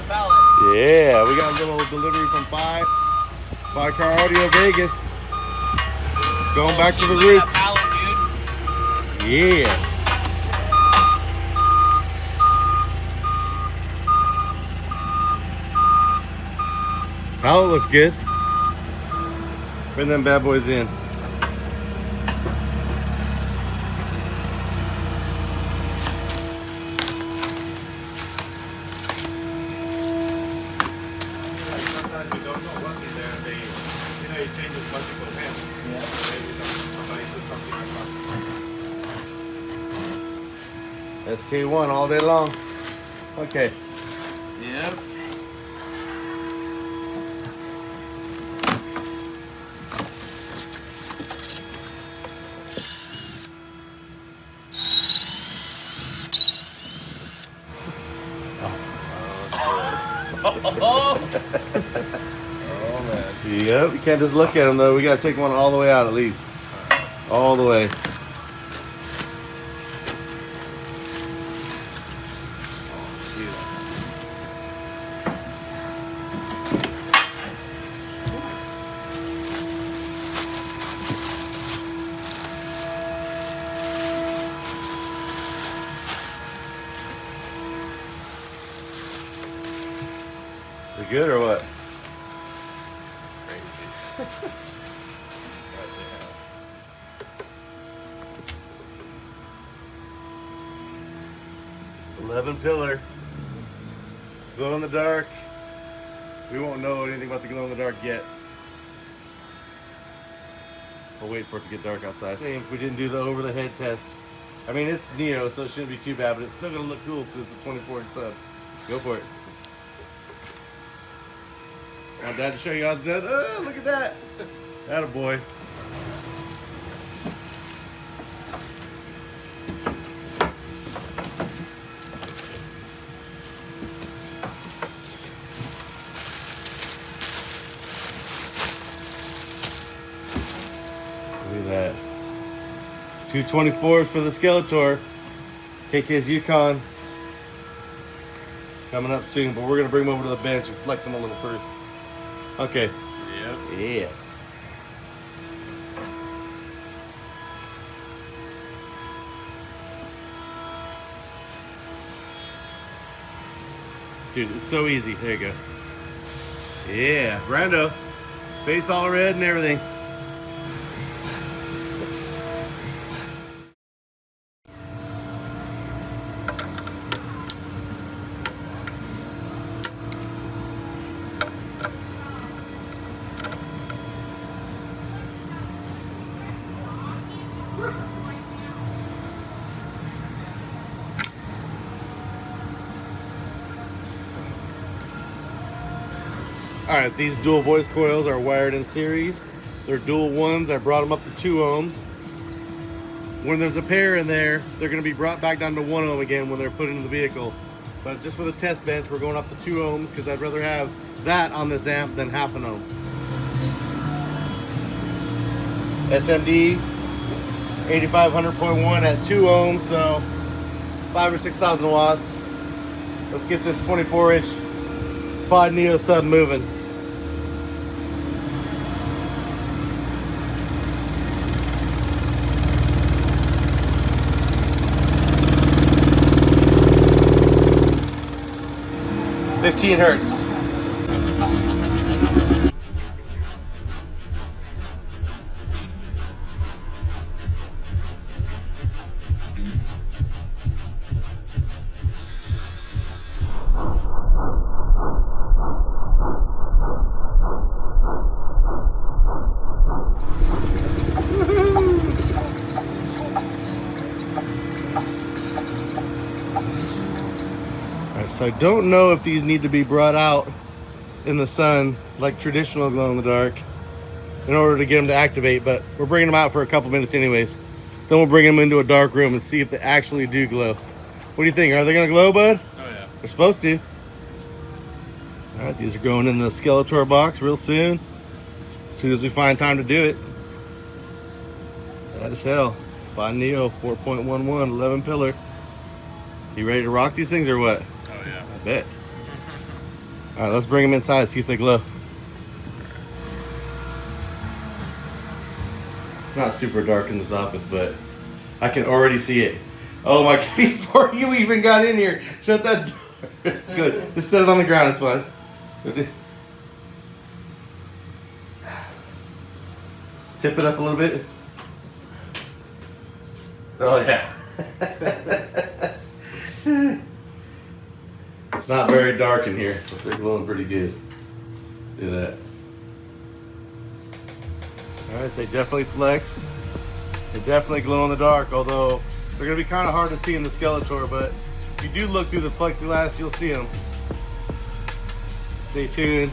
pallet. Yeah, we got a little delivery from Five Car Audio Vegas. Going back to the roots. Pallet, dude. Yeah. Pallet looks good. Bring them bad boys in. Sometimes you don't know what's in there. You change this multiple hands. Yeah. SK1 all day long. Okay. Yep. Oh man. Yep, you can't just look at them though. We gotta take one all the way out at least. All the way. Is it good or what? Crazy. 11 pillar. Glow in the dark. We won't know anything about the glow in the dark yet. We'll wait for it to get dark outside. Same if we didn't do the over the head test. I mean, it's Neo, so it shouldn't be too bad, but it's still gonna look cool because it's a 24-inch sub. Go for it. Want Dad to show you how it's done? Oh, look at that. Atta boy. Look at that. 224s for the Skeletor. KK's Yukon. Coming up soon, but we're gonna bring them over to the bench and flex them a little first. Okay. Yep. Yeah. Dude, it's so easy. There you go. Yeah, Brando. Face all red and everything. Alright, these dual voice coils are wired in series. They're dual ones. I brought them up to 2 ohms. When there's a pair in there, they're going to be brought back down to 1 ohm again when they're put into the vehicle. But just for the test bench, we're going up to 2 ohms because I'd rather have that on this amp than half an ohm. SMD 8500.1 at 2 ohms, so 5,000 or 6,000 watts. Let's get this 24-inch Fod Neo sub moving. Hertz. So I don't know if these need to be brought out in the sun like traditional glow in the dark in order to get them to activate, but we're bringing them out for a couple minutes anyways. Then we'll bring them into a dark room and see if they actually do glow. What do you think? Are they gonna glow, bud? Oh yeah. They're supposed to. All right, these are going in the Skeletor box real soon. As soon as we find time to do it. That is hell. Fod Neo 4.11, 11 pillar. You ready to rock these things or what? Oh yeah. I bet. All right, let's bring them inside, see if they glow. It's not super dark in this office, but I can already see it. Oh my God, before you even got in here, shut that door. Good, just set it on the ground, it's fine. Tip it up a little bit. Oh yeah. It's not very dark in here, but they're glowing pretty good. Do that. All right, they definitely flex. They definitely glow in the dark, although they're gonna be kind of hard to see in the Skeletor, but if you do look through the plexiglass, you'll see them. Stay tuned.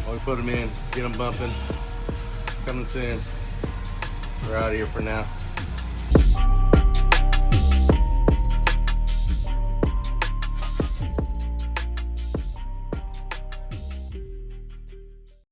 While we put them in, get them bumping. Coming soon. We're out of here for now.